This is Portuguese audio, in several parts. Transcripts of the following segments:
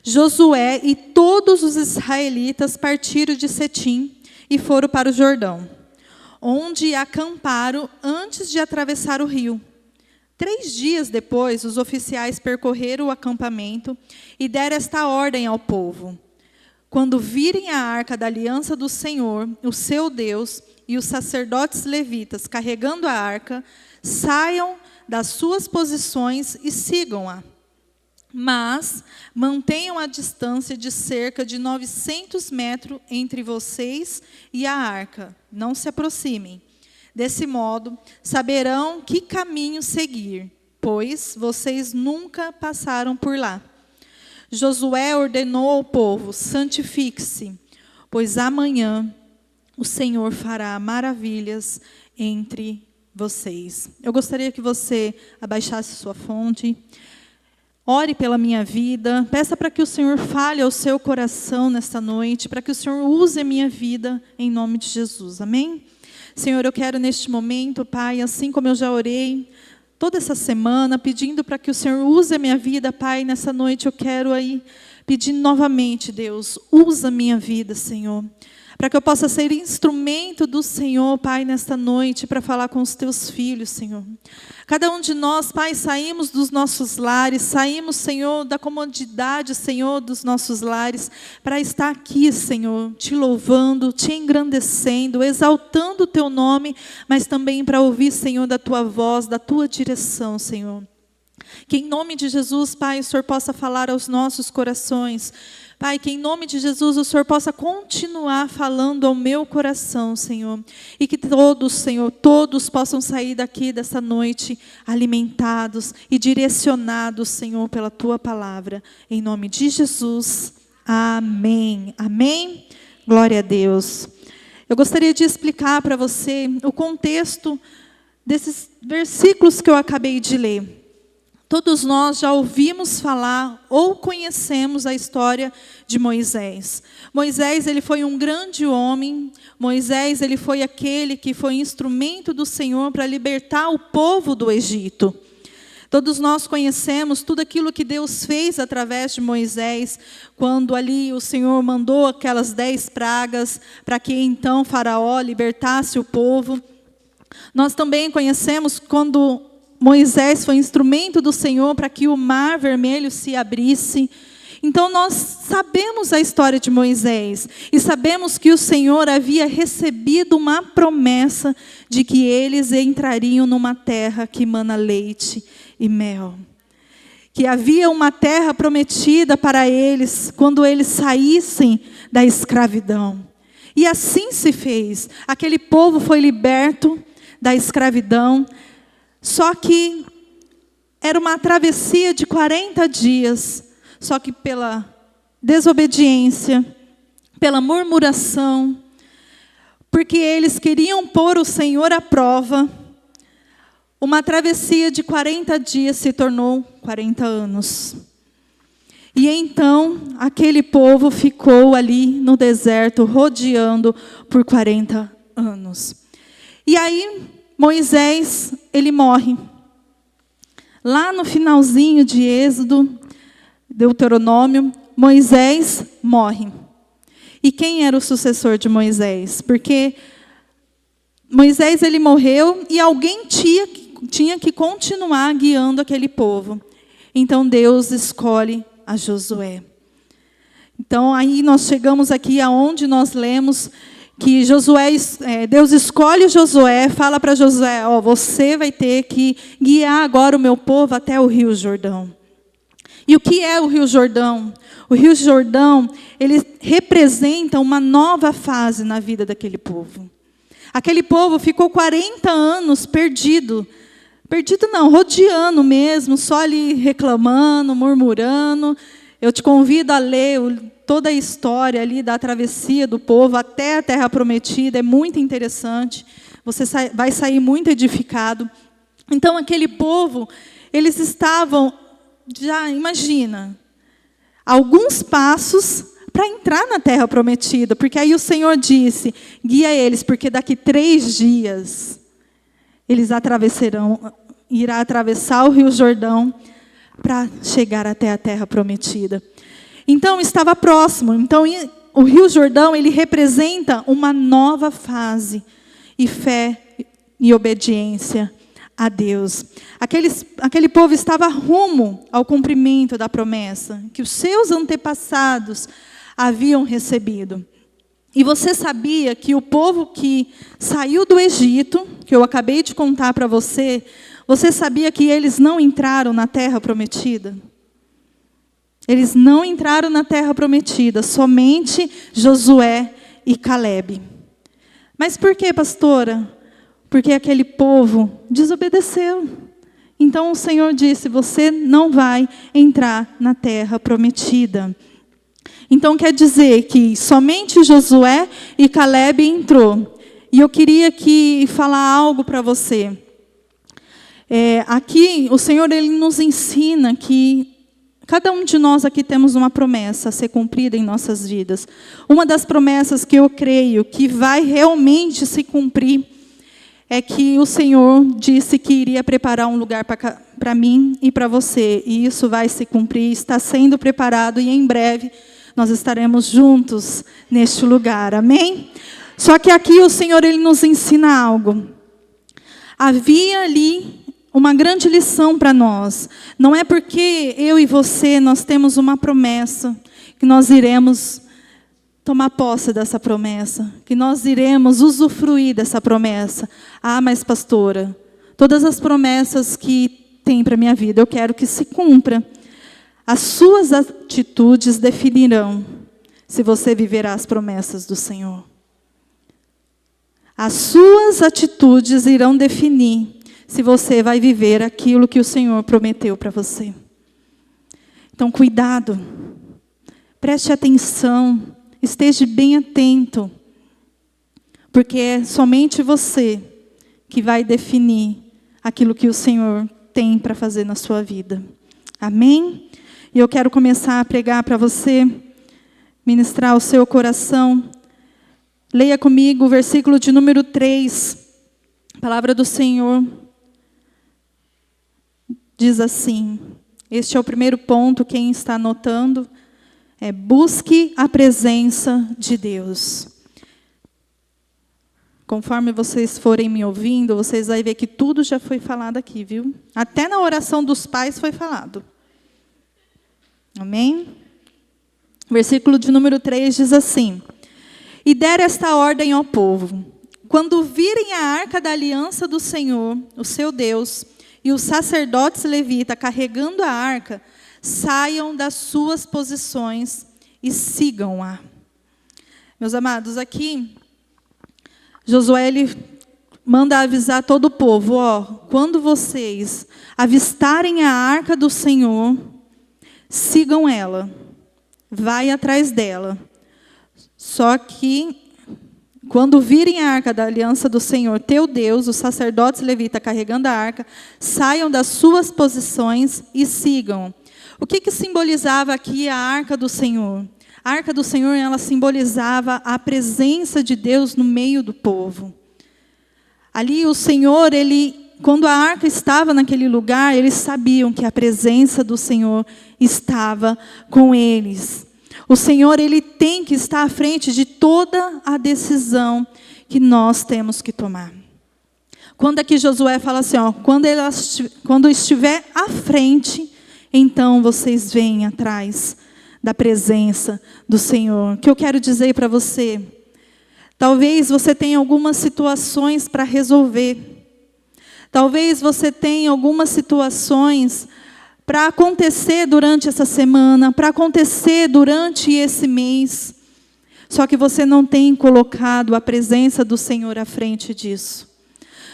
Josué e todos os israelitas partiram de Setim e foram para o Jordão, onde acamparam antes de atravessar o rio. 3 dias depois, os oficiais percorreram o acampamento e deram esta ordem ao povo: quando virem a arca da aliança do Senhor, o seu Deus, e os sacerdotes levitas carregando a arca, saiam das suas posições e sigam-a. Mas mantenham a distância de cerca de 900 metros entre vocês e a arca. Não se aproximem. Desse modo, saberão que caminho seguir, pois vocês nunca passaram por lá. Josué ordenou ao povo: santifique-se, pois amanhã o Senhor fará maravilhas entre vocês. Eu gostaria que você abaixasse sua fonte. Ore pela minha vida, peça para que o Senhor fale ao seu coração nesta noite, para que o Senhor use a minha vida em nome de Jesus, amém? Senhor, eu quero neste momento, Pai, assim como eu já orei toda essa semana, pedindo para que o Senhor use a minha vida, Pai, nessa noite eu quero aí pedir novamente, Deus, usa a minha vida, Senhor, para que eu possa ser instrumento do Senhor, Pai, nesta noite, para falar com os teus filhos, Senhor. Cada um de nós, Pai, saímos dos nossos lares, saímos, Senhor, da comodidade, Senhor, dos nossos lares, para estar aqui, Senhor, te louvando, te engrandecendo, exaltando o teu nome, mas também para ouvir, Senhor, da tua voz, da tua direção, Senhor. Que em nome de Jesus, Pai, o Senhor possa falar aos nossos corações. Pai, que em nome de Jesus o Senhor possa continuar falando ao meu coração, Senhor. E que todos, Senhor, todos possam sair daqui dessa noite alimentados e direcionados, Senhor, pela Tua palavra. Em nome de Jesus, amém. Amém? Glória a Deus. Eu gostaria de explicar para você o contexto desses versículos que eu acabei de ler. Todos nós já ouvimos falar ou conhecemos a história de Moisés. Moisés, ele foi um grande homem. Moisés, ele foi aquele que foi instrumento do Senhor para libertar o povo do Egito. Todos nós conhecemos tudo aquilo que Deus fez através de Moisés, quando ali o Senhor mandou aquelas 10 pragas para que então Faraó libertasse o povo. Nós também conhecemos quando Moisés foi instrumento do Senhor para que o mar vermelho se abrisse. Então nós sabemos a história de Moisés e sabemos que o Senhor havia recebido uma promessa de que eles entrariam numa terra que mana leite e mel. Que havia uma terra prometida para eles quando eles saíssem da escravidão. E assim se fez. Aquele povo foi liberto da escravidão. Só que era uma travessia de 40 dias, só que pela desobediência, pela murmuração, porque eles queriam pôr o Senhor à prova, uma travessia de 40 dias se tornou 40 anos. E então, aquele povo ficou ali no deserto, rodeando por 40 anos. E aí, Moisés, ele morre. Lá no finalzinho de Êxodo, Deuteronômio, Moisés morre. E quem era o sucessor de Moisés? Porque Moisés, ele morreu e alguém tinha que continuar guiando aquele povo. Então Deus escolhe a Josué. Então aí nós chegamos aqui aonde nós lemos que Deus escolhe Josué, fala para Josué: você vai ter que guiar agora o meu povo até o Rio Jordão. E o que é o Rio Jordão? O Rio Jordão, ele representa uma nova fase na vida daquele povo. Aquele povo ficou 40 anos perdido. Perdido não, rodeando mesmo, só ali reclamando, murmurando. Eu te convido a ler toda a história ali da travessia do povo até a Terra Prometida, é muito interessante, você vai sair muito edificado. Então aquele povo, eles estavam, já imagina, alguns passos para entrar na Terra Prometida, porque aí o Senhor disse: guia eles, porque daqui 3 dias eles irá atravessar o Rio Jordão para chegar até a Terra Prometida. Então estava próximo. Então o Rio Jordão, ele representa uma nova fase e fé e obediência a Deus. Aquele povo estava rumo ao cumprimento da promessa que os seus antepassados haviam recebido. E você sabia que o povo que saiu do Egito, que eu acabei de contar para você, você sabia que eles não entraram na terra prometida? Eles não entraram na terra prometida, somente Josué e Calebe. Mas por que, pastora? Porque aquele povo desobedeceu. Então o Senhor disse, você não vai entrar na terra prometida. Então quer dizer que somente Josué e Calebe entrou. E eu queria aqui falar algo para você. Aqui o Senhor ele nos ensina que cada um de nós aqui temos uma promessa a ser cumprida em nossas vidas. Uma das promessas que eu creio que vai realmente se cumprir é que o Senhor disse que iria preparar um lugar para mim e para você. E isso vai se cumprir, está sendo preparado e em breve nós estaremos juntos neste lugar. Amém? Só que aqui o Senhor ele nos ensina algo. Havia ali uma grande lição para nós. Não é porque eu e você, nós temos uma promessa, que nós iremos tomar posse dessa promessa, que nós iremos usufruir dessa promessa. Ah, mas pastora, todas as promessas que tem para a minha vida, eu quero que se cumpra. As suas atitudes definirão se você viverá as promessas do Senhor. As suas atitudes irão definir se você vai viver aquilo que o Senhor prometeu para você. Então, cuidado. Preste atenção. Esteja bem atento. Porque é somente você que vai definir aquilo que o Senhor tem para fazer na sua vida. Amém? E eu quero começar a pregar para você, ministrar o seu coração. Leia comigo o versículo de número 3. A palavra do Senhor diz assim. Este é o primeiro ponto, quem está anotando, busque a presença de Deus. Conforme vocês forem me ouvindo, vocês vão ver que tudo já foi falado aqui, viu? Até na oração dos pais foi falado. Amém? Versículo de número 3 diz assim: E dera esta ordem ao povo: quando virem a arca da aliança do Senhor, o seu Deus, e os sacerdotes levitas carregando a arca, saiam das suas posições e sigam-a. Meus amados, aqui, Josué ele manda avisar todo o povo, quando vocês avistarem a arca do Senhor, sigam ela, vai atrás dela. Só que, quando virem a arca da aliança do Senhor, teu Deus, os sacerdotes levitas carregando a arca, saiam das suas posições e sigam. O que simbolizava aqui a arca do Senhor? A arca do Senhor, ela simbolizava a presença de Deus no meio do povo. Ali o Senhor, quando a arca estava naquele lugar, eles sabiam que a presença do Senhor estava com eles. O Senhor, ele tem que estar à frente de toda a decisão que nós temos que tomar. Quando aqui Josué fala assim, quando estiver à frente, então vocês vêm atrás da presença do Senhor. O que eu quero dizer para você? Talvez você tenha algumas situações para resolver. Talvez você tenha algumas situações para acontecer durante essa semana, para acontecer durante esse mês. Só que você não tem colocado a presença do Senhor à frente disso.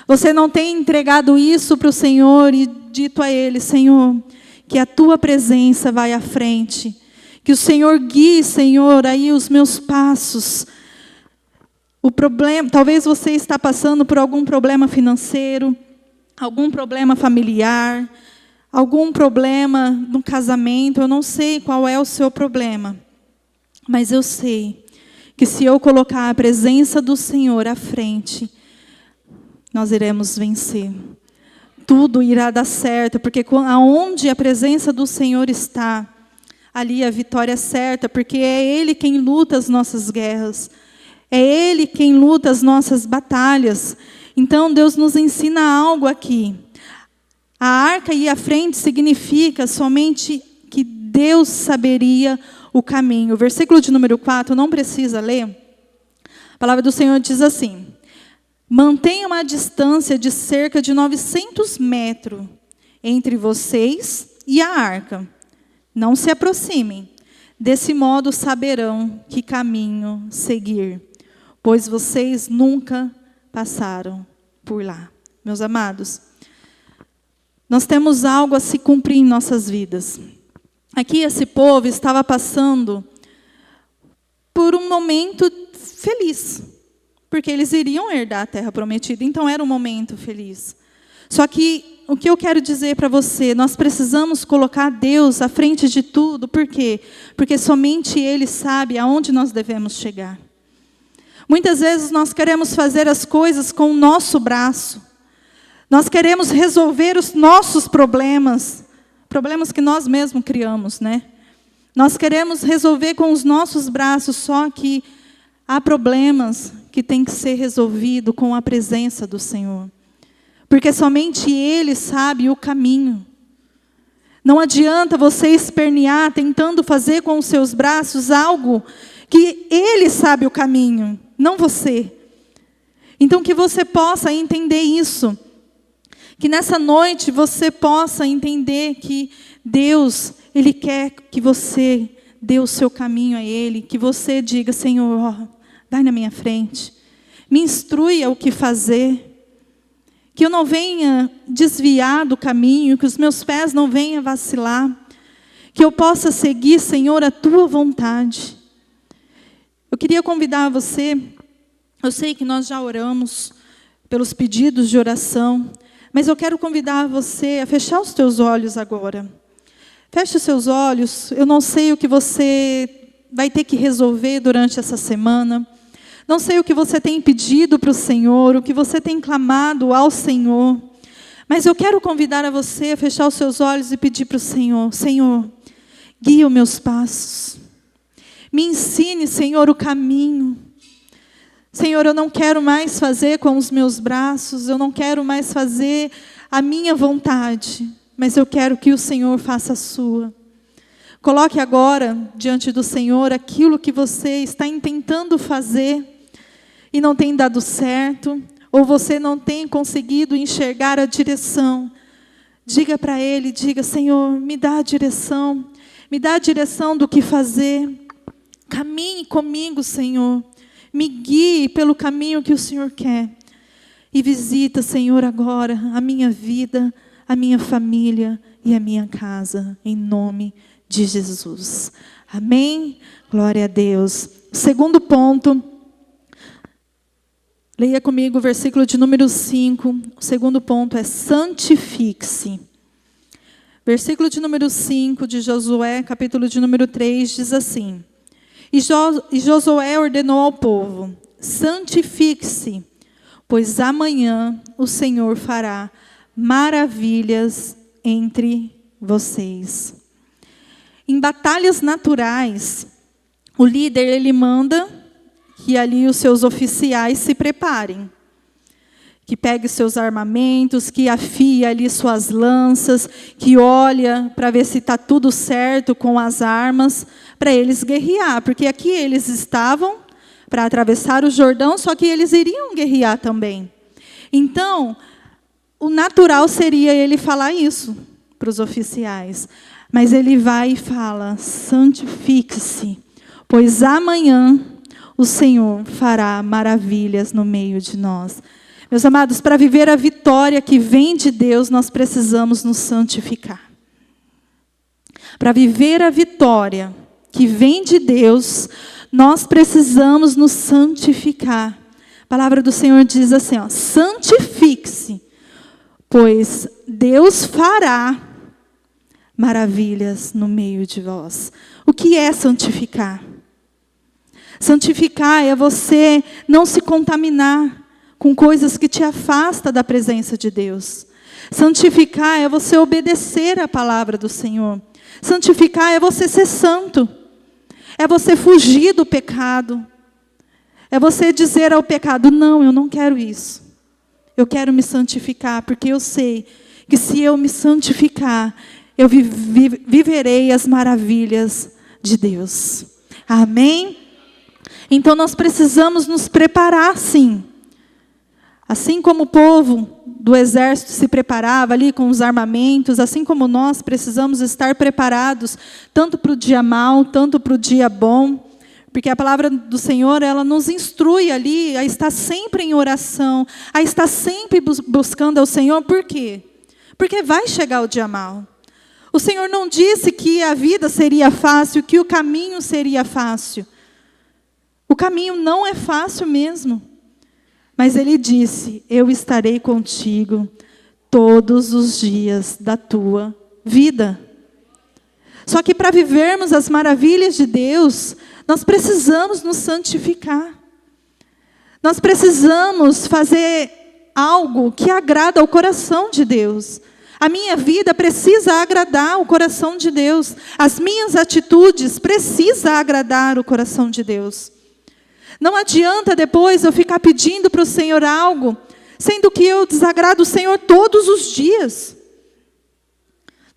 Você não tem entregado isso para o Senhor e dito a Ele: Senhor, que a Tua presença vai à frente. Que o Senhor guie, Senhor, aí os meus passos. Talvez você está passando por algum problema financeiro, algum problema familiar, algum problema no casamento. Eu não sei qual é o seu problema, mas eu sei que se eu colocar a presença do Senhor à frente, nós iremos vencer. Tudo irá dar certo, porque aonde a presença do Senhor está, ali a vitória certa, porque é Ele quem luta as nossas guerras. É Ele quem luta as nossas batalhas. Então, Deus nos ensina algo aqui. A arca ir à frente significa somente que Deus saberia o caminho. O versículo de número 4, não precisa ler. A palavra do Senhor diz assim: mantenha uma distância de cerca de 900 metros entre vocês e a arca. Não se aproximem. Desse modo saberão que caminho seguir, pois vocês nunca passaram por lá. Meus amados, nós temos algo a se cumprir em nossas vidas. Aqui esse povo estava passando por um momento feliz, porque eles iriam herdar a terra prometida, então era um momento feliz. Só que o que eu quero dizer para você, nós precisamos colocar Deus à frente de tudo. Por quê? Porque somente Ele sabe aonde nós devemos chegar. Muitas vezes nós queremos fazer as coisas com o nosso braço. Nós queremos resolver os nossos problemas que nós mesmos criamos, né? Nós queremos resolver com os nossos braços, só que há problemas que têm que ser resolvidos com a presença do Senhor. Porque somente Ele sabe o caminho. Não adianta você espernear tentando fazer com os seus braços algo que Ele sabe o caminho, não você. Então que você possa entender isso. Que nessa noite você possa entender que Deus, Ele quer que você dê o seu caminho a Ele. Que você diga: Senhor, ó, vai na minha frente. Me instrua o que fazer. Que eu não venha desviar do caminho, que os meus pés não venham vacilar. Que eu possa seguir, Senhor, a Tua vontade. Eu queria convidar você, eu sei que nós já oramos pelos pedidos de oração, mas eu quero convidar você a fechar os teus olhos agora. Feche os seus olhos, eu não sei o que você vai ter que resolver durante essa semana. Não sei o que você tem pedido para o Senhor, o que você tem clamado ao Senhor. Mas eu quero convidar a você a fechar os seus olhos e pedir para o Senhor: Senhor, guia os meus passos. Me ensine, Senhor, o caminho. Senhor, eu não quero mais fazer com os meus braços, eu não quero mais fazer a minha vontade, mas eu quero que o Senhor faça a sua. Coloque agora diante do Senhor aquilo que você está tentando fazer e não tem dado certo, ou você não tem conseguido enxergar a direção. Diga para Ele, diga: Senhor, me dá a direção do que fazer. Caminhe comigo, Senhor. Me guie pelo caminho que o Senhor quer. E visita, Senhor, agora a minha vida, a minha família e a minha casa, em nome de Jesus. Amém? Glória a Deus. Segundo ponto, leia comigo o versículo de número 5. O segundo ponto é: santifique-se. Versículo de número 5 de Josué, capítulo de número 3, diz assim: E Josué ordenou ao povo: santifique-se, pois amanhã o Senhor fará maravilhas entre vocês. Em batalhas naturais, o líder, ele manda que ali os seus oficiais se preparem. Que pegue seus armamentos, que afie ali suas lanças, que olha para ver se está tudo certo com as armas, para eles guerrear. Porque aqui eles estavam para atravessar o Jordão, só que eles iriam guerrear também. Então, o natural seria ele falar isso para os oficiais. Mas ele vai e fala: santifique-se, pois amanhã o Senhor fará maravilhas no meio de nós. Meus amados, para viver a vitória que vem de Deus, nós precisamos nos santificar. Para viver a vitória que vem de Deus, nós precisamos nos santificar. A palavra do Senhor diz assim, ó: santifique-se, pois Deus fará maravilhas no meio de vós. O que é santificar? Santificar é você não se contaminar com coisas que te afastam da presença de Deus. Santificar é você obedecer a palavra do Senhor. Santificar é você ser santo. É você fugir do pecado. É você dizer ao pecado, não, eu não quero isso. Eu quero me santificar, porque eu sei que se eu me santificar, eu viverei as maravilhas de Deus. Amém? Então nós precisamos nos preparar, sim. Assim como o povo do exército se preparava ali com os armamentos, assim como nós precisamos estar preparados, tanto para o dia mau, tanto para o dia bom, porque a palavra do Senhor, ela nos instrui ali a estar sempre em oração, a estar sempre buscando ao Senhor. Por quê? Porque vai chegar o dia mau. O Senhor não disse que a vida seria fácil, que o caminho seria fácil. O caminho não é fácil mesmo. Mas Ele disse, eu estarei contigo todos os dias da tua vida. Só que para vivermos as maravilhas de Deus, nós precisamos nos santificar. Nós precisamos fazer algo que agrada ao coração de Deus. A minha vida precisa agradar o coração de Deus. As minhas atitudes precisam agradar o coração de Deus. Não adianta depois eu ficar pedindo para o Senhor algo, sendo que eu desagrado o Senhor todos os dias.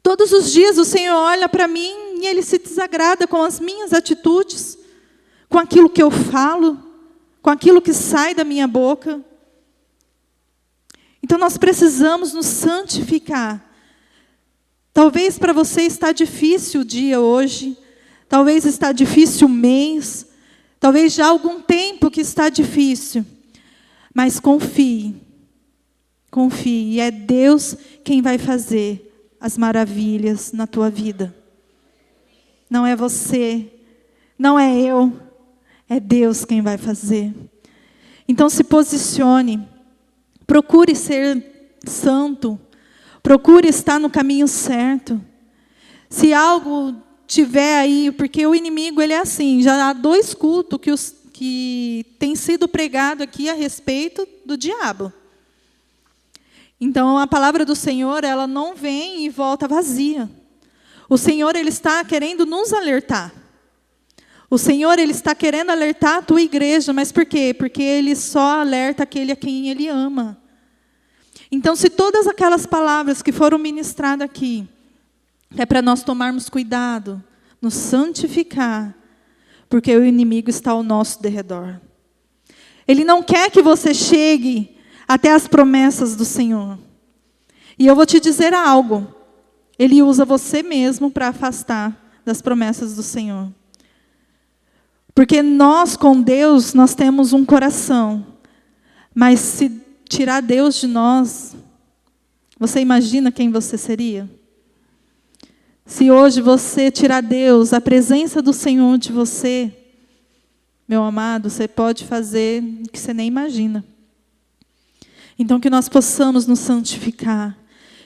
Todos os dias o Senhor olha para mim e Ele se desagrada com as minhas atitudes, com aquilo que eu falo, com aquilo que sai da minha boca. Então nós precisamos nos santificar. Talvez para você está difícil o dia hoje, talvez está difícil o mês, talvez já há algum tempo que está difícil, mas confie, confie, é Deus quem vai fazer as maravilhas na tua vida. Não é você, não é eu, é Deus quem vai fazer. Então se posicione, procure ser santo, procure estar no caminho certo. Se algo tiver aí, porque o inimigo ele é assim, já há 2 cultos que tem sido pregado aqui a respeito do diabo. Então a palavra do Senhor, ela não vem e volta vazia. O Senhor, Ele está querendo nos alertar. O Senhor, Ele está querendo alertar a tua igreja, mas por quê? Porque Ele só alerta aquele a quem Ele ama. Então se todas aquelas palavras que foram ministradas aqui, é para nós tomarmos cuidado, nos santificar, porque o inimigo está ao nosso derredor. Ele não quer que você chegue até as promessas do Senhor. E eu vou te dizer algo, Ele usa você mesmo para afastar das promessas do Senhor. Porque nós com Deus, nós temos um coração, mas se tirar Deus de nós, você imagina quem você seria? Se hoje você tirar Deus, a presença do Senhor de você, meu amado, você pode fazer o que você nem imagina. Então que nós possamos nos santificar,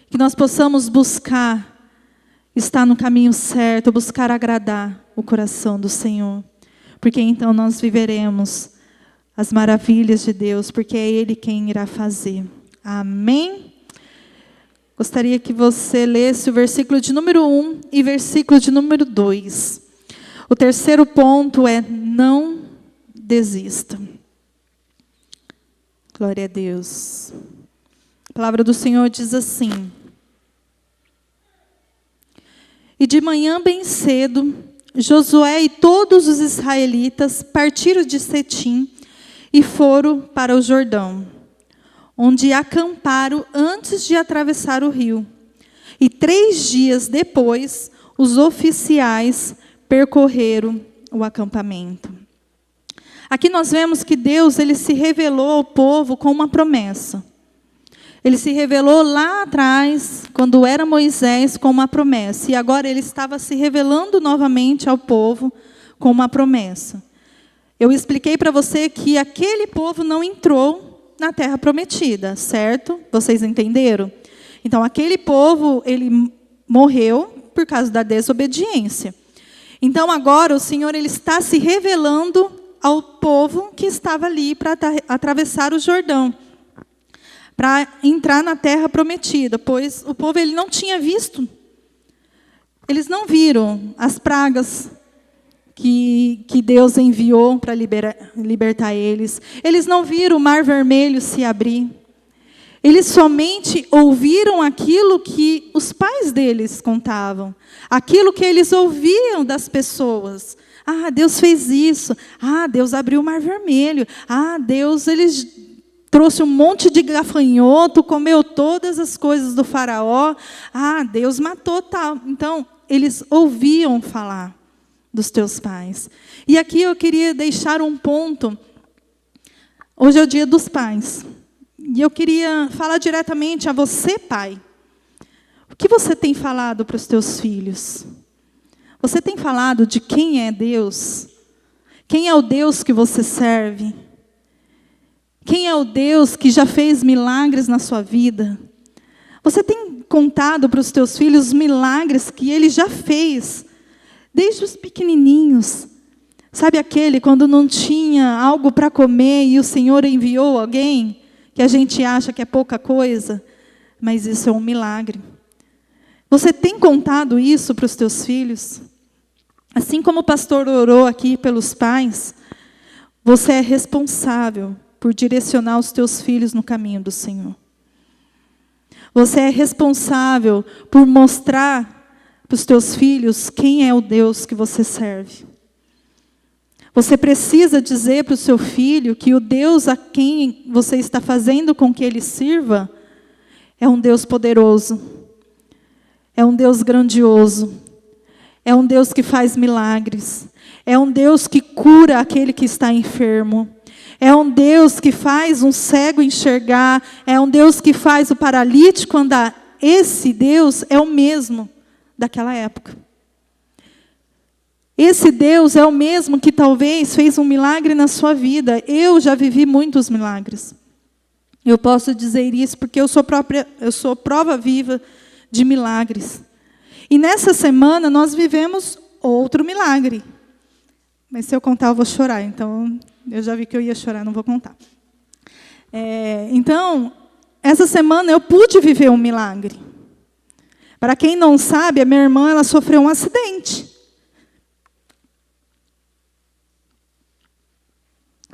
que nós possamos buscar estar no caminho certo, buscar agradar o coração do Senhor. Porque então nós viveremos as maravilhas de Deus, porque é Ele quem irá fazer. Amém? Gostaria que você lesse o versículo de número 1 e versículo de número 2. O terceiro ponto é: não desista. Glória a Deus. A palavra do Senhor diz assim: e de manhã bem cedo, Josué e todos os israelitas partiram de Setim e foram para o Jordão, onde acamparam antes de atravessar o rio. E 3 dias depois, os oficiais percorreram o acampamento. Aqui nós vemos que Deus, Ele se revelou ao povo com uma promessa. Ele se revelou lá atrás, quando era Moisés, com uma promessa. E agora Ele estava se revelando novamente ao povo com uma promessa. Eu expliquei para você que aquele povo não entrou na terra prometida, certo? Vocês entenderam? Então, aquele povo, ele morreu por causa da desobediência. Então, agora, o Senhor ele está se revelando ao povo que estava ali para atravessar o Jordão, para entrar na terra prometida, pois o povo ele não tinha visto Eles não viram as pragas que Deus enviou para libertar eles. Eles não viram o Mar Vermelho se abrir. Eles somente ouviram aquilo que os pais deles contavam. Aquilo que eles ouviam das pessoas. Ah, Deus fez isso. Ah, Deus abriu o Mar Vermelho. Ah, Deus trouxe um monte de gafanhoto, comeu todas as coisas do faraó. Ah, Deus matou tal. Então, eles ouviam falar dos teus pais. E aqui eu queria deixar um ponto. Hoje é o dia dos pais. E eu queria falar diretamente a você, pai. O que você tem falado para os teus filhos? Você tem falado de quem é Deus? Quem é o Deus que você serve? Quem é o Deus que já fez milagres na sua vida? Você tem contado para os teus filhos os milagres que Ele já fez, desde os pequenininhos. Sabe aquele quando não tinha algo para comer e o Senhor enviou alguém, que a gente acha que é pouca coisa, mas isso é um milagre. Você tem contado isso para os teus filhos? Assim como o pastor orou aqui pelos pais, você é responsável por direcionar os teus filhos no caminho do Senhor. Você é responsável por mostrar para os teus filhos quem é o Deus que você serve. Você precisa dizer para o seu filho que o Deus a quem você está fazendo com que ele sirva é um Deus poderoso, é um Deus grandioso, é um Deus que faz milagres, é um Deus que cura aquele que está enfermo, é um Deus que faz um cego enxergar, é um Deus que faz o paralítico andar. Esse Deus é o mesmo daquela época. Esse Deus é o mesmo que talvez fez um milagre na sua vida. Eu já vivi muitos milagres. Eu posso dizer isso porque eu sou prova viva de milagres. E nessa semana nós vivemos outro milagre. Mas se eu contar eu vou chorar, então eu já vi que eu ia chorar, não vou contar. Então, essa semana eu pude viver um milagre. Para quem não sabe, a minha irmã ela sofreu um acidente.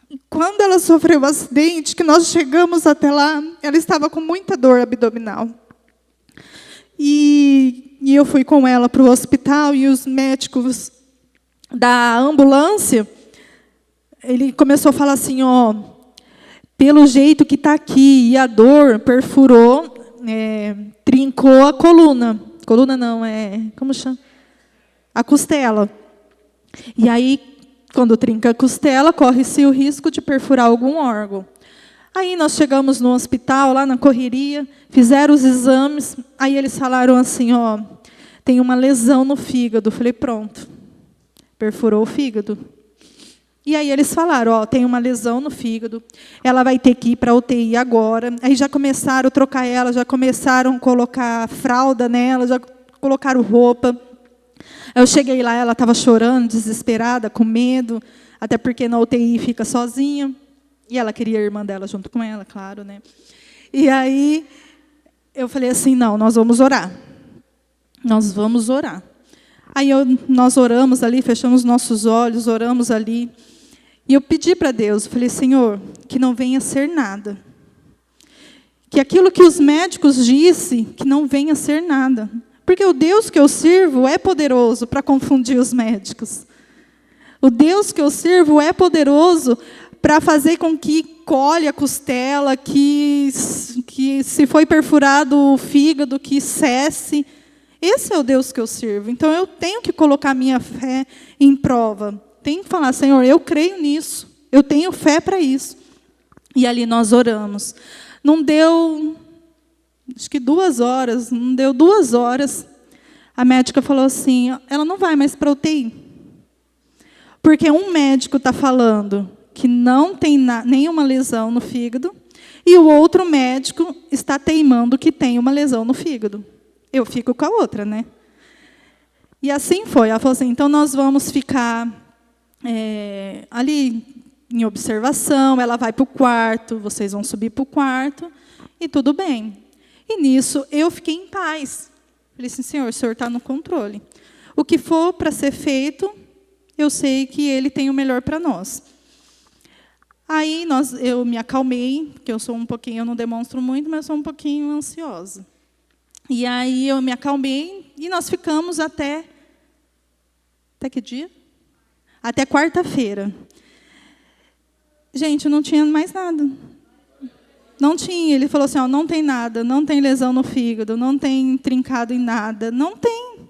E quando ela sofreu o acidente, que nós chegamos até lá, ela estava com muita dor abdominal. E eu fui com ela para o hospital e os médicos da ambulância, ele começou a falar assim, pelo jeito que está aqui, e a dor perfurou, trincou a coluna. Coluna não, como chama? A costela. E aí, quando trinca a costela, corre-se o risco de perfurar algum órgão. Aí nós chegamos no hospital, lá na correria, fizeram os exames, aí eles falaram assim, tem uma lesão no fígado. Eu falei, pronto, perfurou o fígado. E aí eles falaram, tem uma lesão no fígado, ela vai ter que ir para a UTI agora. Aí já começaram a trocar ela, já começaram a colocar fralda nela, já colocaram roupa. Eu cheguei lá, ela estava chorando, desesperada, com medo, até porque na UTI fica sozinha. E ela queria a irmã dela junto com ela, claro, né? E aí eu falei assim, não, nós vamos orar. Nós vamos orar. Aí nós oramos ali, fechamos nossos olhos, oramos ali. E eu pedi para Deus, eu falei, Senhor, que não venha ser nada. Que aquilo que os médicos disse, que não venha ser nada. Porque o Deus que eu sirvo é poderoso para confundir os médicos. O Deus que eu sirvo é poderoso para fazer com que colhe a costela, que se foi perfurado o fígado, que cesse. Esse é o Deus que eu sirvo. Então, eu tenho que colocar minha fé em prova. Tenho que falar, Senhor, eu creio nisso. Eu tenho fé para isso. E ali nós oramos. Não deu, acho que 2 horas, não deu 2 horas. A médica falou assim, ela não vai mais para a UTI. Porque um médico está falando que não tem nenhuma lesão no fígado, e o outro médico está teimando que tem uma lesão no fígado. Eu fico com a outra, né? E assim foi. Ela falou assim, então nós vamos ficar ali em observação, ela vai para o quarto, vocês vão subir para o quarto, e tudo bem. E nisso eu fiquei em paz. Falei assim, Senhor, o Senhor está no controle. o que for para ser feito, eu sei que Ele tem o melhor para nós. Aí eu me acalmei, porque eu não demonstro muito, mas eu sou um pouquinho ansiosa. E aí eu me acalmei e nós ficamos até que dia? Até quarta-feira. Gente, não tinha mais nada. Não tinha. Ele falou assim, não tem nada, não tem lesão no fígado, não tem trincado em nada, não tem.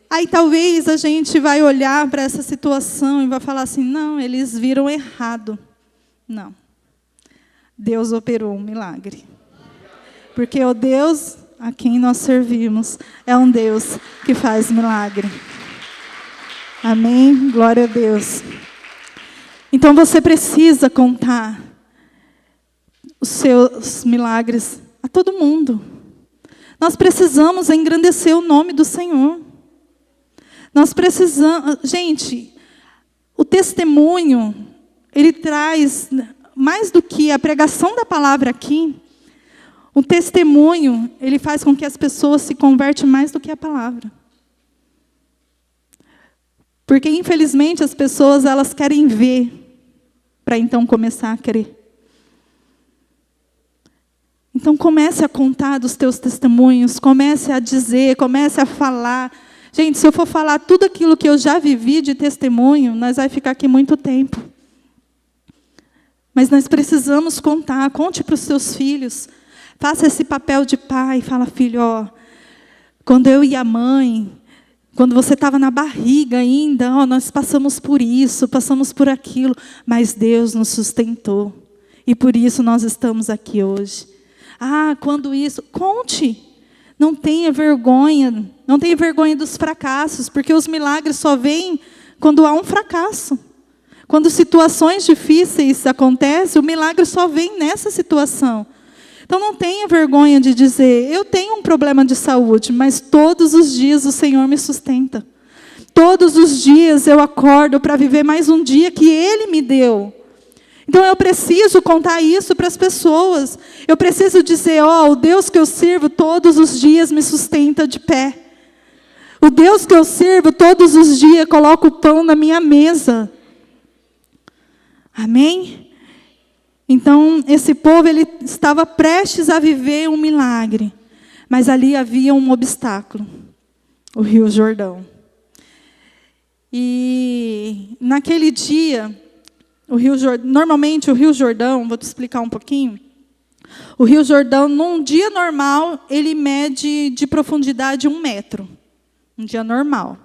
Aí talvez a gente vai olhar para essa situação e vai falar assim, não, eles viram errado. Não. Deus operou um milagre. Porque o Deus a quem nós servimos é um Deus que faz milagre. Amém? Glória a Deus. Então você precisa contar os seus milagres a todo mundo. Nós precisamos engrandecer o nome do Senhor. Nós precisamos... Gente, o testemunho, ele traz, mais do que a pregação da palavra aqui, o testemunho, ele faz com que as pessoas se convertam mais do que a palavra. Porque, infelizmente, as pessoas elas querem ver para então começar a crer. Então, comece a contar dos teus testemunhos, comece a dizer, comece a falar. Gente, se eu for falar tudo aquilo que eu já vivi de testemunho, nós vamos ficar aqui muito tempo. Mas nós precisamos contar, conte para os seus filhos. Faça esse papel de pai, fala, filho, quando eu e a mãe, quando você estava na barriga ainda, nós passamos por isso, passamos por aquilo, mas Deus nos sustentou. E por isso nós estamos aqui hoje. Quando isso, conte. Não tenha vergonha dos fracassos, porque os milagres só vêm quando há um fracasso. Quando situações difíceis acontecem, o milagre só vem nessa situação. Então não tenha vergonha de dizer, eu tenho um problema de saúde, mas todos os dias o Senhor me sustenta. Todos os dias eu acordo para viver mais um dia que Ele me deu. Então eu preciso contar isso para as pessoas. Eu preciso dizer, o Deus que eu sirvo todos os dias me sustenta de pé. O Deus que eu sirvo todos os dias coloca o pão na minha mesa. Amém? Então, esse povo ele estava prestes a viver um milagre. Mas ali havia um obstáculo. O Rio Jordão. E naquele dia... Normalmente o Rio Jordão, vou te explicar um pouquinho. O Rio Jordão, num dia normal, ele mede de profundidade 1 metro. Um dia normal.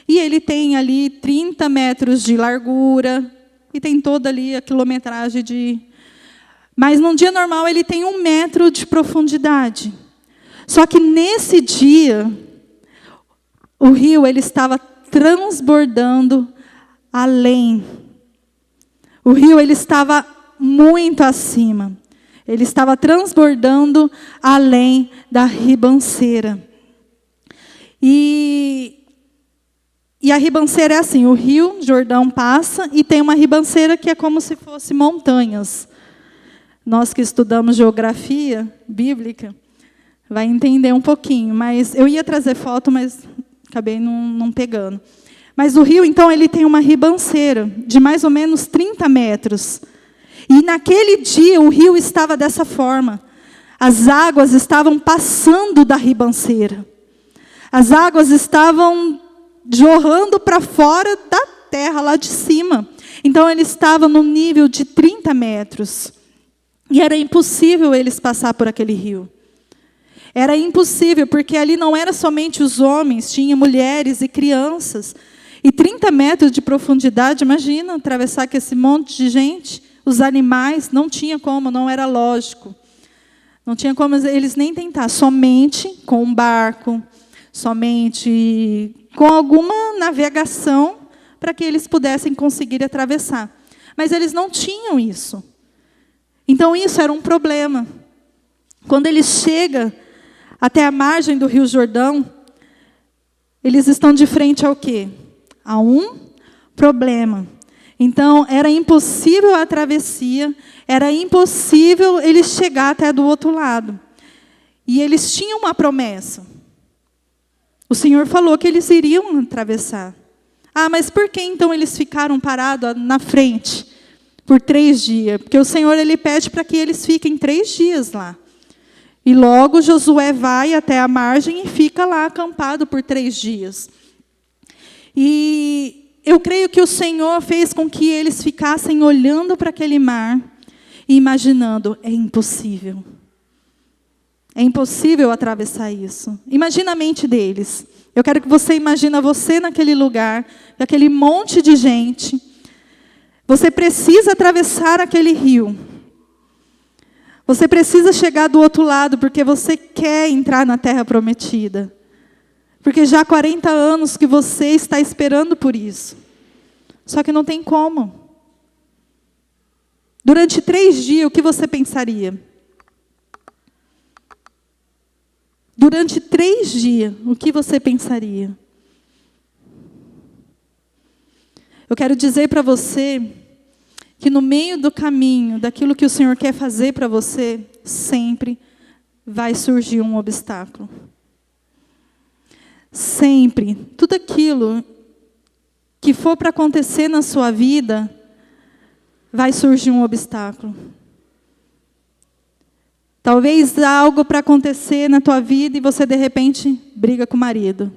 E ele tem ali 30 metros de largura. E tem toda ali a quilometragem de... Mas num dia normal ele tem 1 metro de profundidade. Só que nesse dia, o rio ele estava transbordando além. O rio ele estava muito acima. Ele estava transbordando além da ribanceira. E a ribanceira é assim, o Rio Jordão passa e tem uma ribanceira que é como se fosse montanhas. Nós que estudamos geografia bíblica, vai entender um pouquinho. Mas eu ia trazer foto, mas acabei não pegando. Mas o rio, então, ele tem uma ribanceira de mais ou menos 30 metros. E naquele dia o rio estava dessa forma. As águas estavam passando da ribanceira. As águas estavam jorrando para fora da terra, lá de cima. Então, ele estava no nível de 30 metros. E era impossível eles passar por aquele rio. Era impossível, porque ali não era somente os homens, tinha mulheres e crianças. E 30 metros de profundidade, imagina, atravessar com esse monte de gente. Os animais, não tinha como, não era lógico. Não tinha como eles nem tentar, somente com um barco, somente com alguma navegação, para que eles pudessem conseguir atravessar. Mas eles não tinham isso. Então isso era um problema. Quando eles chegam até a margem do Rio Jordão, eles estão de frente ao quê? A um problema. Então, era impossível a travessia, era impossível eles chegar até do outro lado. E eles tinham uma promessa. O Senhor falou que eles iriam atravessar. Ah, mas por que então eles ficaram parados na frente por 3 dias? Porque o Senhor ele pede para que eles fiquem 3 dias lá. E logo Josué vai até a margem e fica lá acampado por 3 dias. E eu creio que o Senhor fez com que eles ficassem olhando para aquele mar e imaginando, é impossível. É impossível atravessar isso. Imagina a mente deles. Eu quero que você imagine você naquele lugar, aquele monte de gente. Você precisa atravessar aquele rio. Você precisa chegar do outro lado, porque você quer entrar na terra prometida. Porque já há 40 anos que você está esperando por isso. Só que não tem como. Durante 3 dias, o que você pensaria? Durante 3 dias, o que você pensaria? Eu quero dizer para você que no meio do caminho, daquilo que o Senhor quer fazer para você, sempre vai surgir um obstáculo. Sempre. Tudo aquilo que for para acontecer na sua vida, vai surgir um obstáculo. Talvez há algo para acontecer na tua vida e você, de repente, briga com o marido.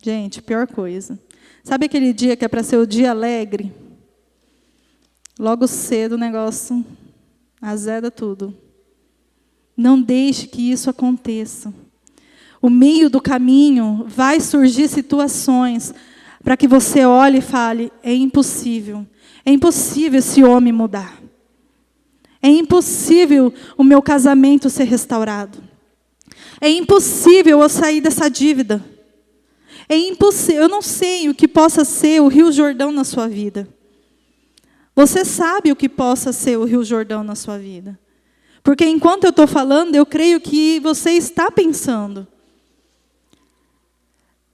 Gente, pior coisa. Sabe aquele dia que é para ser o dia alegre? Logo cedo o negócio azeda tudo. Não deixe que isso aconteça. O meio do caminho vai surgir situações para que você olhe e fale, é impossível esse homem mudar. É impossível o meu casamento ser restaurado. É impossível eu sair dessa dívida. É impossível, eu não sei o que possa ser o Rio Jordão na sua vida. Você sabe o que possa ser o Rio Jordão na sua vida. Porque enquanto eu estou falando, eu creio que você está pensando.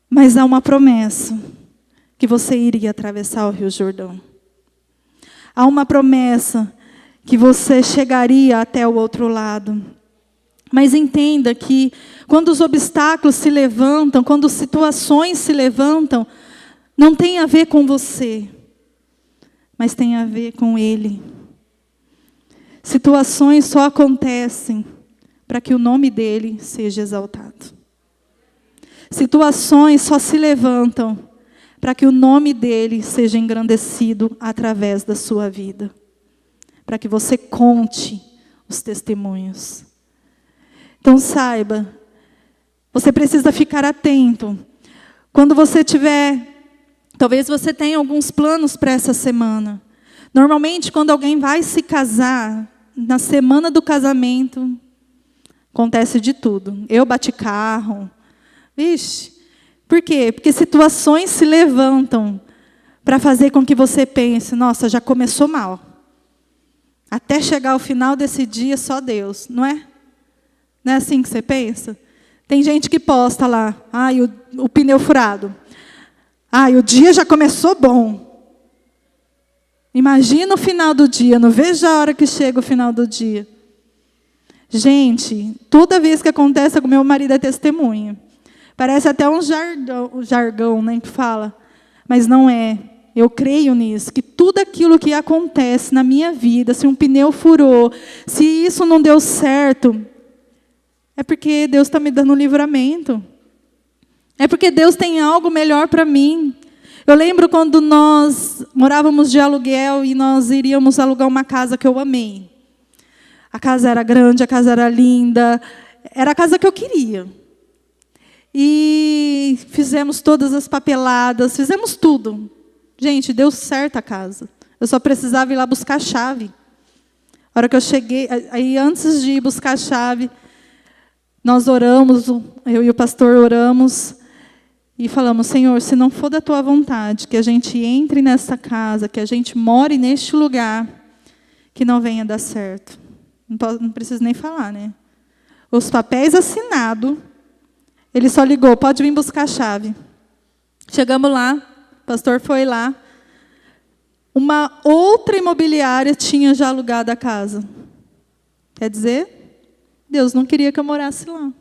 Mas há uma promessa que você iria atravessar o Rio Jordão. Há uma promessa que você chegaria até o outro lado. Mas entenda que quando os obstáculos se levantam, quando situações se levantam, não tem a ver com você, mas tem a ver com Ele. Situações só acontecem para que o nome dEle seja exaltado. Situações só se levantam para que o nome dEle seja engrandecido através da sua vida. Para que você conte os testemunhos. Então saiba, você precisa ficar atento. Quando você tiver, talvez você tenha alguns planos para essa semana. Normalmente, quando alguém vai se casar, na semana do casamento, acontece de tudo. Eu bati carro. Vixe, por quê? Porque situações se levantam para fazer com que você pense, nossa, já começou mal. Até chegar ao final desse dia, só Deus, não é? Não é assim que você pensa? Tem gente que posta lá, o pneu furado. O dia já começou bom. Imagina o final do dia, não vejo a hora que chega o final do dia. Gente, toda vez que acontece, meu marido é testemunha. Parece até um jargão, né, que fala. Mas não é. Eu creio nisso, que tudo aquilo que acontece na minha vida, se um pneu furou, se isso não deu certo, é porque Deus está me dando um livramento. É porque Deus tem algo melhor para mim. Eu lembro quando nós morávamos de aluguel e nós iríamos alugar uma casa que eu amei. A casa era grande, a casa era linda, era a casa que eu queria. E fizemos todas as papeladas, fizemos tudo. Gente, deu certo a casa. Eu só precisava ir lá buscar a chave. A hora que eu cheguei, aí antes de ir buscar a chave, nós oramos, eu e o pastor oramos, e falamos, Senhor, se não for da Tua vontade, que a gente entre nessa casa, que a gente more neste lugar, que não venha dar certo. Não preciso nem falar, né? Os papéis assinados, ele só ligou, pode vir buscar a chave. Chegamos lá, o pastor foi lá. Uma outra imobiliária tinha já alugado a casa. Quer dizer, Deus não queria que eu morasse lá.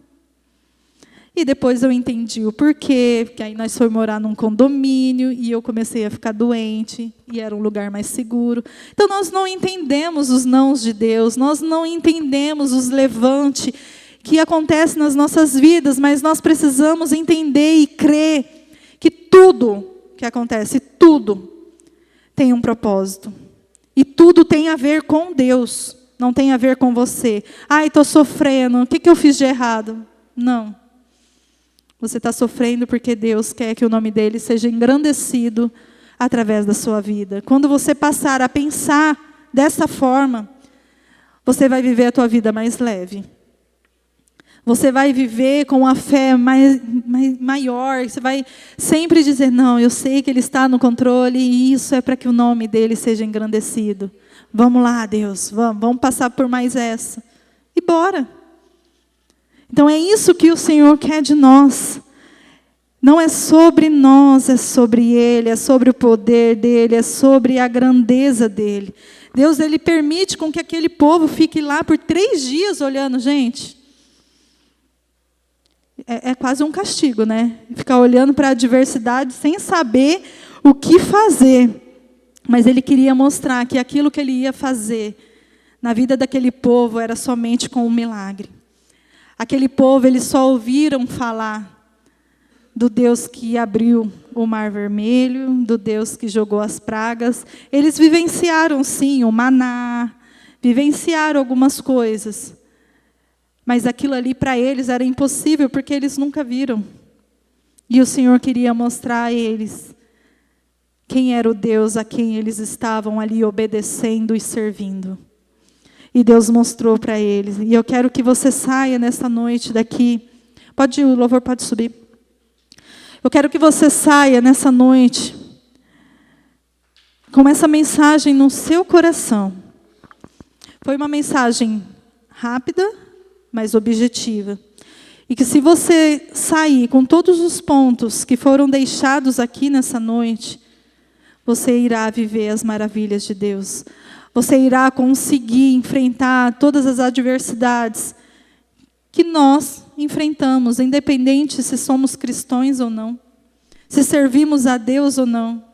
E depois eu entendi o porquê, porque aí nós fomos morar num condomínio e eu comecei a ficar doente e era um lugar mais seguro. Então nós não entendemos os nãos de Deus, nós não entendemos os levante que acontece nas nossas vidas, mas nós precisamos entender e crer que tudo que acontece, tudo tem um propósito. E tudo tem a ver com Deus, não tem a ver com você. Ai, estou sofrendo, o que eu fiz de errado? Não. Você está sofrendo porque Deus quer que o nome dele seja engrandecido através da sua vida. Quando você passar a pensar dessa forma, você vai viver a tua vida mais leve. Você vai viver com a fé maior. Você vai sempre dizer, não, eu sei que Ele está no controle e isso é para que o nome dele seja engrandecido. Vamos lá, Deus, vamos passar por mais essa. E bora. Então é isso que o Senhor quer de nós. Não é sobre nós, é sobre Ele, é sobre o poder dEle, é sobre a grandeza dEle. Deus, Ele permite com que aquele povo fique lá por 3 dias olhando, gente. É quase um castigo, né? Ficar olhando para a adversidade sem saber o que fazer. Mas Ele queria mostrar que aquilo que Ele ia fazer na vida daquele povo era somente com um milagre. Aquele povo, eles só ouviram falar do Deus que abriu o Mar Vermelho, do Deus que jogou as pragas. Eles vivenciaram, sim, o maná, vivenciaram algumas coisas. Mas aquilo ali para eles era impossível, porque eles nunca viram. E o Senhor queria mostrar a eles quem era o Deus a quem eles estavam ali obedecendo e servindo. E Deus mostrou para eles. E eu quero que você saia nessa noite daqui. O louvor pode subir. Eu quero que você saia nessa noite com essa mensagem no seu coração. Foi uma mensagem rápida, mas objetiva. E que se você sair com todos os pontos que foram deixados aqui nessa noite, você irá viver as maravilhas de Deus. Você irá conseguir enfrentar todas as adversidades que nós enfrentamos, independente se somos cristãos ou não, se servimos a Deus ou não.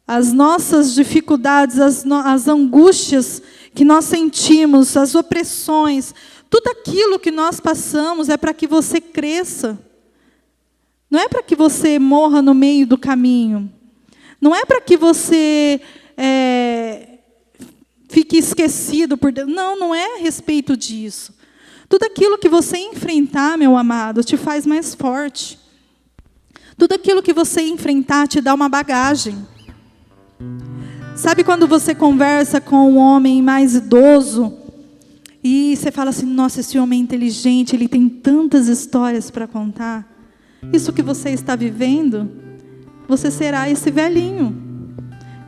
As nossas dificuldades, as angústias que nós sentimos, as opressões, tudo aquilo que nós passamos é para que você cresça. Não é para que você morra no meio do caminho. Não é para que você fique esquecido por Deus. Não, não é a respeito disso. Tudo aquilo que você enfrentar, meu amado, te faz mais forte. Tudo aquilo que você enfrentar te dá uma bagagem. Sabe quando você conversa com um homem mais idoso e você fala assim, nossa, esse homem é inteligente, ele tem tantas histórias para contar. Isso que você está vivendo, você será esse velhinho.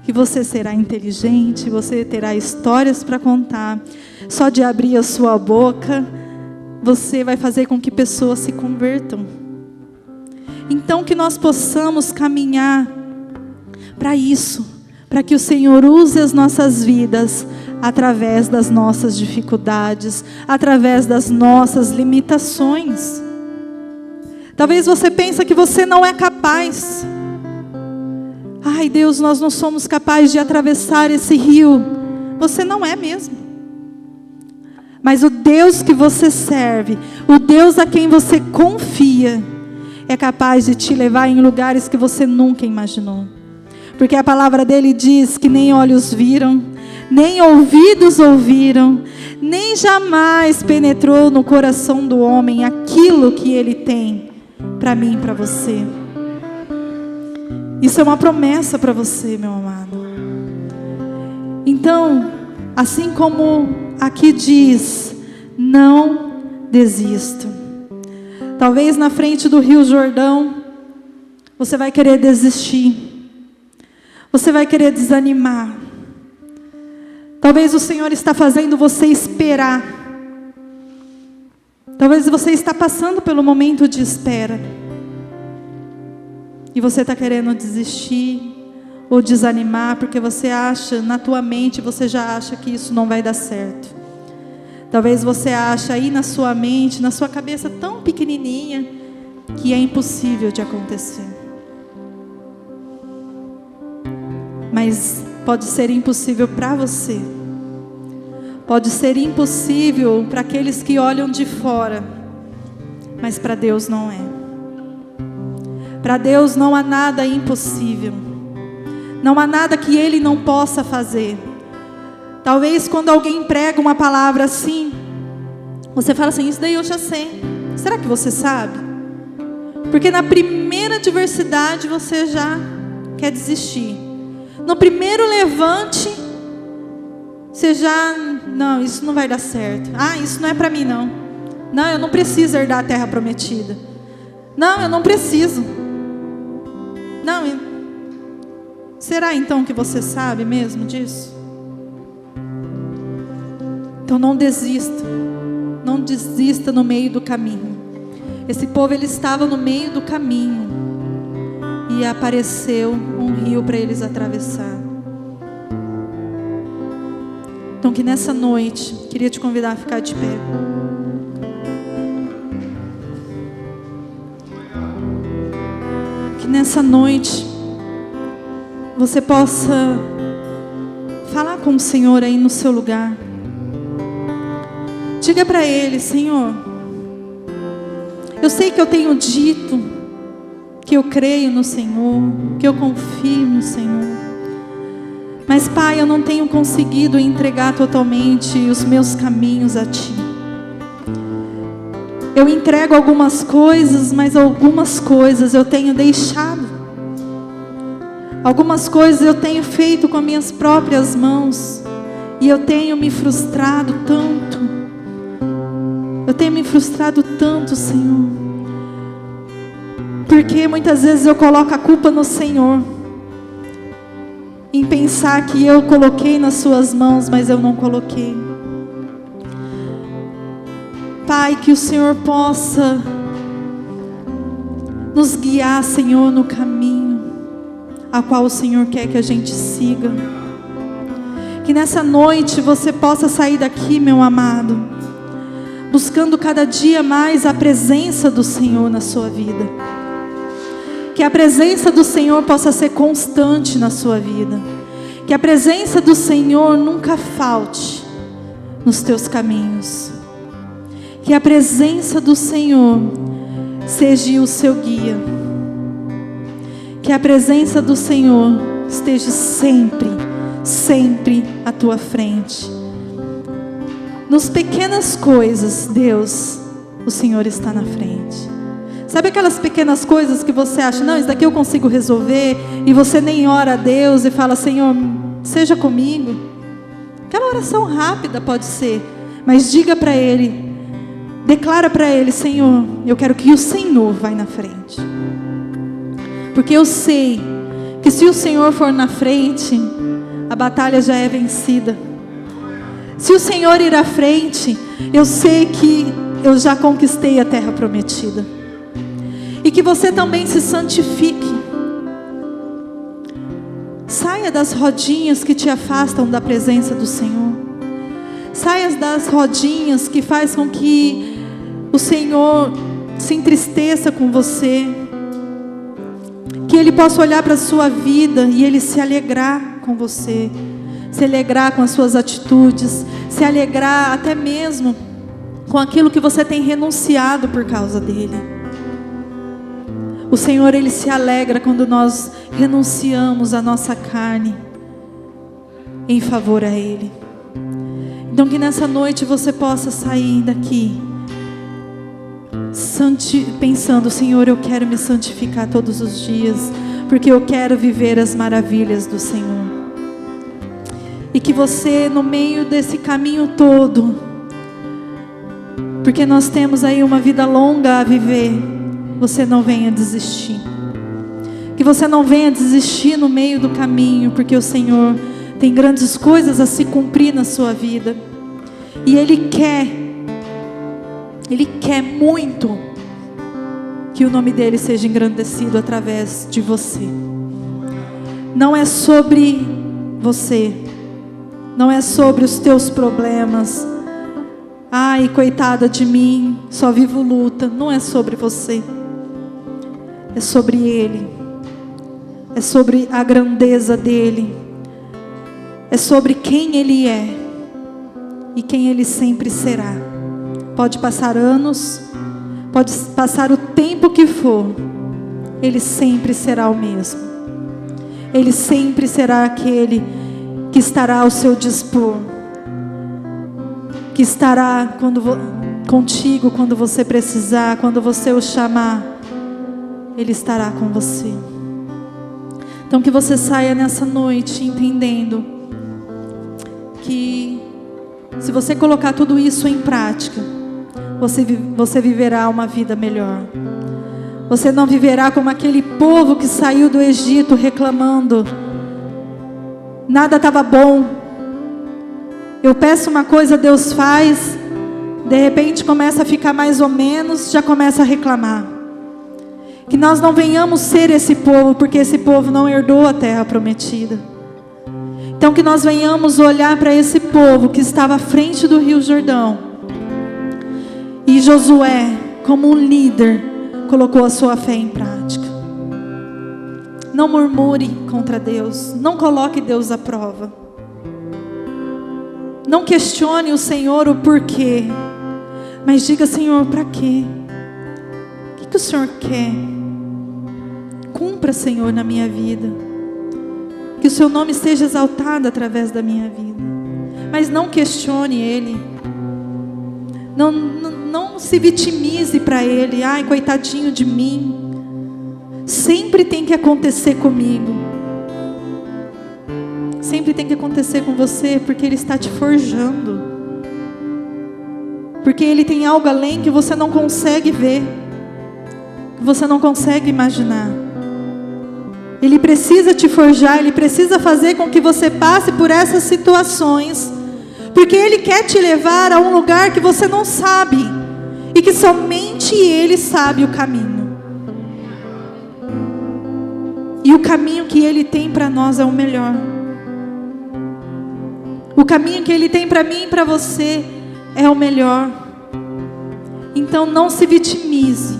Que você será inteligente, você terá histórias para contar. Só de abrir a sua boca, você vai fazer com que pessoas se convertam. Então que nós possamos caminhar para isso, para que o Senhor use as nossas vidas através das nossas dificuldades, através das nossas limitações. Talvez você pense que você não é capaz. Ai, Deus, nós não somos capazes de atravessar esse rio. Você não é mesmo. Mas o Deus que você serve, o Deus a quem você confia, é capaz de te levar em lugares que você nunca imaginou. Porque a palavra dele diz que nem olhos viram, nem ouvidos ouviram, nem jamais penetrou no coração do homem aquilo que ele tem para mim e para você. Isso é uma promessa para você, meu amado. Então, assim como aqui diz, não desista. Talvez na frente do Rio Jordão, você vai querer desistir. Você vai querer desanimar. Talvez o Senhor está fazendo você esperar. Talvez você está passando pelo momento de espera. E você está querendo desistir ou desanimar, porque você acha, na tua mente, você já acha que isso não vai dar certo. Talvez você ache aí na sua mente, na sua cabeça tão pequenininha, que é impossível de acontecer. Mas pode ser impossível para você. Pode ser impossível para aqueles que olham de fora. Mas para Deus não é. Para Deus não há nada impossível. Não há nada que Ele não possa fazer. Talvez quando alguém prega uma palavra assim, você fala assim, isso daí eu já sei. Será que você sabe? Porque na primeira adversidade você já quer desistir. No primeiro levante, você já, não, isso não vai dar certo. Ah, isso não é para mim não. Não, eu não preciso herdar a terra prometida. Não, eu não preciso. Não, será então que você sabe mesmo disso? Então não desista. Não desista no meio do caminho. Esse povo, ele estava no meio do caminho. E apareceu um rio para eles atravessar. Então que nessa noite, queria te convidar a ficar de pé. Que nessa noite você possa falar com o Senhor aí no seu lugar. Diga para Ele, Senhor, eu sei que eu tenho dito que eu creio no Senhor, que eu confio no Senhor. Mas, Pai, eu não tenho conseguido entregar totalmente os meus caminhos a Ti. Eu entrego algumas coisas, mas algumas coisas eu tenho deixado. Algumas coisas eu tenho feito com as minhas próprias mãos. E eu tenho me frustrado tanto. Eu tenho me frustrado tanto, Senhor. Porque muitas vezes eu coloco a culpa no Senhor. Em pensar que eu coloquei nas suas mãos, mas eu não coloquei. Pai, que o Senhor possa nos guiar, Senhor, no caminho a qual o Senhor quer que a gente siga. Que nessa noite você possa sair daqui, meu amado, buscando cada dia mais a presença do Senhor na sua vida. Que a presença do Senhor possa ser constante na sua vida. Que a presença do Senhor nunca falte nos teus caminhos. Que a presença do Senhor seja o seu guia. Que a presença do Senhor esteja sempre, sempre à tua frente. Nos pequenas coisas, Deus, o Senhor está na frente. Sabe aquelas pequenas coisas que você acha, não, isso daqui eu consigo resolver, e você nem ora a Deus e fala, Senhor, seja comigo. Aquela oração rápida pode ser, mas diga para Ele, declara para Ele, Senhor, eu quero que o Senhor vá na frente. Porque eu sei que se o Senhor for na frente, a batalha já é vencida. Se o Senhor ir à frente, eu sei que eu já conquistei a terra prometida. E que você também se santifique. Saia das rodinhas que te afastam da presença do Senhor. Saia das rodinhas que faz com que o Senhor se entristeça com você. Que Ele possa olhar para a sua vida e Ele se alegrar com você. Se alegrar com as suas atitudes. Se alegrar até mesmo com aquilo que você tem renunciado por causa dEle. O Senhor, Ele se alegra quando nós renunciamos a nossa carne em favor a Ele. Então que nessa noite você possa sair daqui pensando, Senhor, eu quero me santificar todos os dias, porque eu quero viver as maravilhas do Senhor. E que você, no meio desse caminho todo, porque nós temos aí uma vida longa a viver, você não venha desistir. Que você não venha desistir no meio do caminho, porque o Senhor tem grandes coisas a se cumprir na sua vida. E Ele quer muito que o nome dEle seja engrandecido através de você. Não é sobre você, não é sobre os teus problemas, Ai, coitada de mim, só vivo luta. Não é sobre você. É sobre Ele. É sobre a grandeza dEle. É sobre quem Ele é e quem Ele sempre será. Pode passar anos, pode passar o tempo que for, Ele sempre será o mesmo. Ele sempre será aquele que estará ao seu dispor, que estará contigo quando você precisar, quando você o chamar, Ele estará com você. Então que você saia nessa noite entendendo que se você colocar tudo isso em prática, você viverá uma vida melhor. Você não viverá como aquele povo que saiu do Egito reclamando: nada estava bom. Eu peço uma coisa, Deus faz, de repente começa a ficar mais ou menos, já começa a reclamar. Que nós não venhamos ser esse povo, porque esse povo não herdou a terra prometida. Então que nós venhamos olhar para esse povo que estava à frente do Rio Jordão. E Josué, como um líder, colocou a sua fé em prática. Não murmure contra Deus. Não coloque Deus à prova. Não questione o Senhor o porquê. Mas diga: Senhor, para quê? O que o Senhor quer? Cumpra, Senhor, na minha vida. Que o seu nome seja exaltado através da minha vida. Mas não questione Ele. Não se vitimize para Ele. Ai, coitadinho de mim. Sempre tem que acontecer comigo. Sempre tem que acontecer com você, porque Ele está te forjando. Porque Ele tem algo além que você não consegue ver, que você não consegue imaginar. Ele precisa te forjar, Ele precisa fazer com que você passe por essas situações, porque Ele quer te levar a um lugar que você não sabe, e que somente Ele sabe o caminho. E o caminho que Ele tem para nós é o melhor. O caminho que Ele tem para mim e para você é o melhor. Então não se vitimize.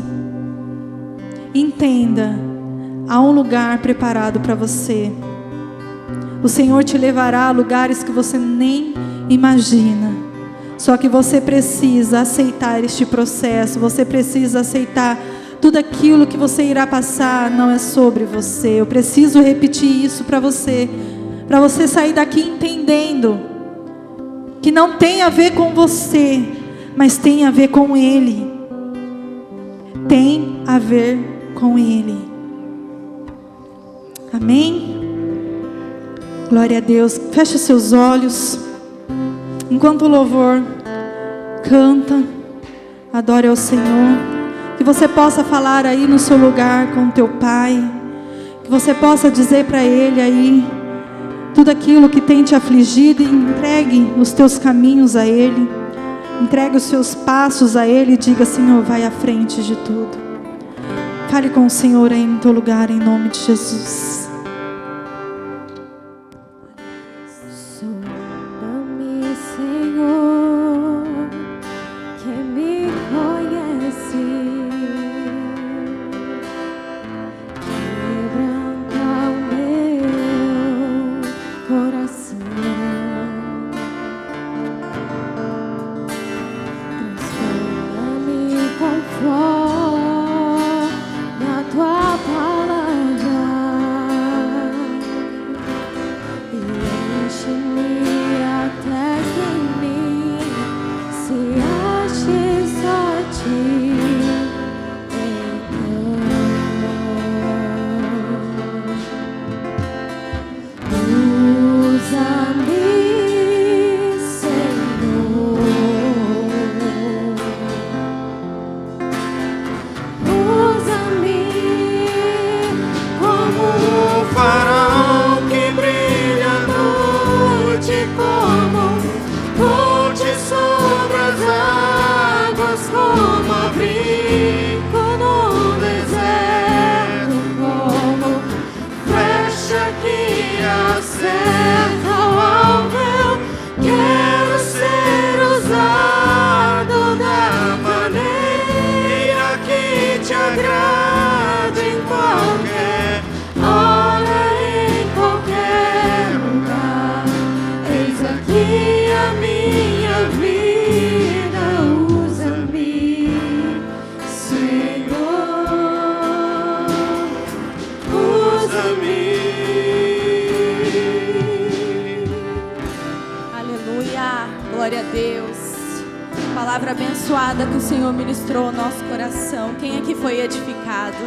Entenda, há um lugar preparado para você. O Senhor te levará a lugares que você nem imagina. Só que você precisa aceitar este processo. Você precisa aceitar tudo aquilo que você irá passar. Não é sobre você. Eu preciso repetir isso para você. Para você sair daqui entendendo que não tem a ver com você, mas tem a ver com Ele. Tem a ver com Ele. Amém? Glória a Deus. Feche seus olhos. Enquanto o louvor canta, adore ao Senhor. Que você possa falar aí no seu lugar com o teu Pai. Que você possa dizer para Ele aí tudo aquilo que tem te afligido, e entregue os teus caminhos a Ele. Entregue os seus passos a Ele e diga: Senhor, vai à frente de tudo. Fale com o Senhor aí no teu lugar, em nome de Jesus. Sonda-me, Senhor, que me conhece. Quebranta o meu coração. Transforma-me conforme a tua palavra e enche-me até que em mim se ache só ti. Usa-me, Senhor. Usa-me como O farol que brilha à noite, como ponte sobre as águas, como abrigo no deserto, como flecha que acerta o alvo. Eu quero ser usado Aleluia, glória a Deus. Palavra abençoada que o Senhor ministrou ao nosso coração. Quem aqui foi edificado?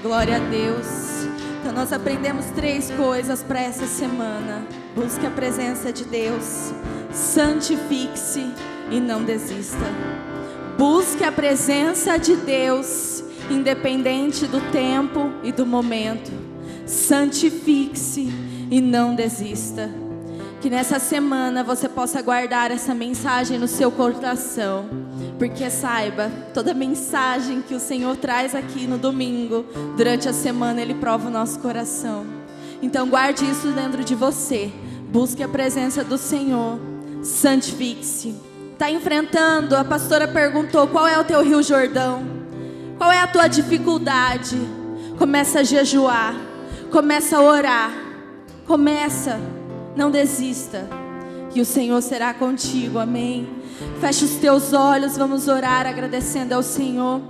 Glória a Deus. Então nós aprendemos 3 coisas para essa semana. Busque a presença de Deus, santifique-se e não desista. Busque a presença de Deus, independente do tempo e do momento. Santifique-se e não desista. Que nessa semana você possa guardar essa mensagem no seu coração. Porque saiba, toda mensagem que o Senhor traz aqui no domingo, durante a semana Ele prova o nosso coração. Então guarde isso dentro de você. Busque a presença do Senhor. Santifique-se. Está enfrentando, a pastora perguntou, qual é o teu Rio Jordão? Qual é a tua dificuldade? Começa a jejuar. Começa a orar. Começa. Não desista, que o Senhor será contigo, amém? Feche os teus olhos, vamos orar agradecendo ao Senhor.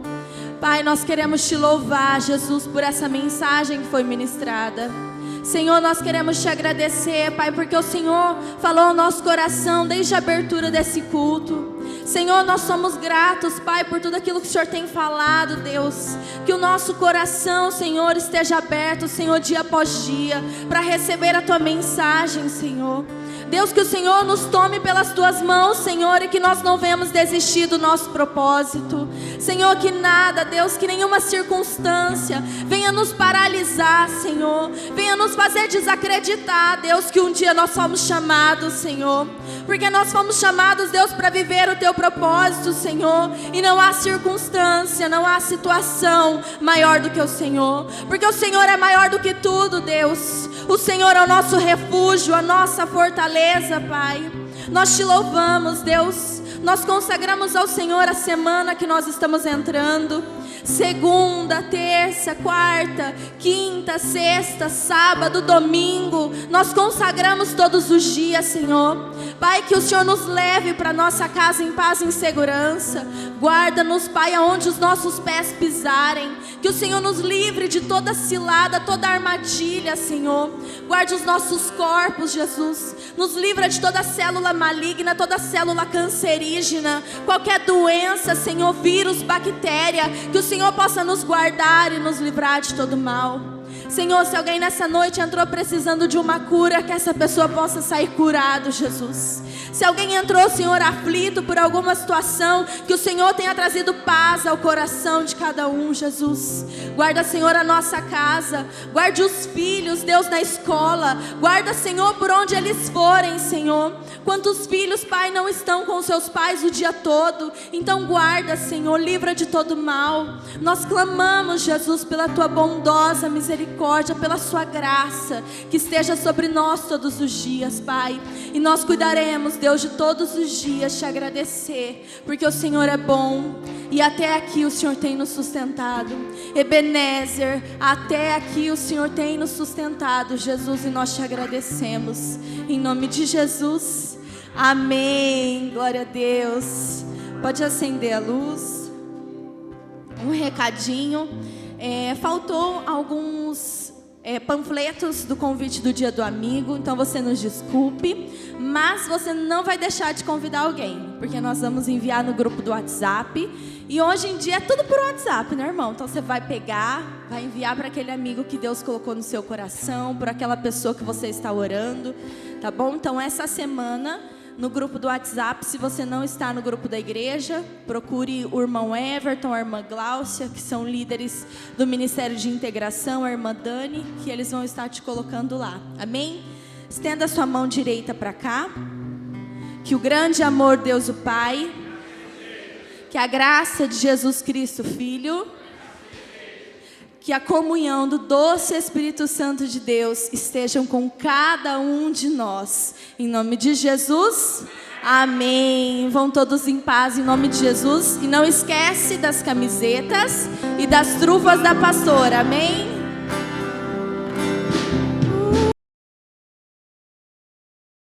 Pai, nós queremos te louvar, Jesus, por essa mensagem que foi ministrada. Senhor, nós queremos te agradecer, Pai, porque o Senhor falou ao nosso coração desde a abertura desse culto. Senhor, nós somos gratos, Pai, por tudo aquilo que o Senhor tem falado, Deus. Que o nosso coração, Senhor, esteja aberto, Senhor, dia após dia, para receber a Tua mensagem, Senhor. Deus, que o Senhor nos tome pelas Tuas mãos, Senhor, e que nós não venhamos desistir do nosso propósito. Senhor, que nada, Deus, que nenhuma circunstância venha nos paralisar, Senhor. Venha nos fazer desacreditar, Deus, que um dia nós fomos chamados, Senhor. Porque nós fomos chamados, Deus, para viver o Teu propósito, Senhor. E não há circunstância, não há situação maior do que o Senhor. Porque o Senhor é maior do que tudo, Deus. O Senhor é o nosso refúgio, a nossa fortaleza, Pai. Nós te louvamos, Deus. Nós consagramos ao Senhor a semana que nós estamos entrando. Segunda, terça, quarta, quinta, sexta, sábado, domingo. Nós consagramos todos os dias, Senhor. Pai, que o Senhor nos leve para nossa casa em paz e em segurança. Guarda-nos, Pai, aonde os nossos pés pisarem. Que o Senhor nos livre de toda cilada, toda armadilha, Senhor. Guarde os nossos corpos, Jesus. Nos livra de toda célula maligna, toda célula cancerígena. Qualquer doença, Senhor, vírus, bactéria. Que o Senhor possa nos guardar e nos livrar de todo mal. Senhor, se alguém nessa noite entrou precisando de uma cura, que essa pessoa possa sair curado, Jesus. Se alguém entrou, Senhor, aflito por alguma situação, que o Senhor tenha trazido paz ao coração de cada um, Jesus. Guarda, Senhor, a nossa casa. Guarde os filhos, Deus, na escola. Guarda, Senhor, por onde eles forem, Senhor. Quantos filhos, Pai, não estão com seus pais o dia todo? Então guarda, Senhor, livra de todo mal. Nós clamamos, Jesus, pela Tua bondosa misericórdia, pela Sua graça, que esteja sobre nós todos os dias, Pai. E nós cuidaremos, Deus, de todos os dias te agradecer, porque o Senhor é bom. E até aqui o Senhor tem nos sustentado. Ebenezer, até aqui o Senhor tem nos sustentado, Jesus, e nós te agradecemos. Em nome de Jesus, amém. Glória a Deus. Pode acender a luz. Um recadinho. Faltou alguns panfletos do convite do Dia do Amigo, então você nos desculpe, mas você não vai deixar de convidar alguém, porque nós vamos enviar no grupo do WhatsApp, e hoje em dia é tudo por WhatsApp, né, irmão? Então você vai pegar, vai enviar para aquele amigo que Deus colocou no seu coração, por aquela pessoa que você está orando, tá bom? Então essa semana, no grupo do WhatsApp, se você não está no grupo da igreja, procure o irmão Everton, a irmã Gláucia, que são líderes do Ministério de Integração, a irmã Dani, que eles vão estar te colocando lá, amém? Estenda a sua mão direita para cá, que o grande amor de Deus o Pai, que a graça de Jesus Cristo Filho, que a comunhão do doce Espírito Santo de Deus estejam com cada um de nós. Em nome de Jesus, amém. Vão todos em paz em nome de Jesus. E não esquece das camisetas e das trufas da pastora, amém?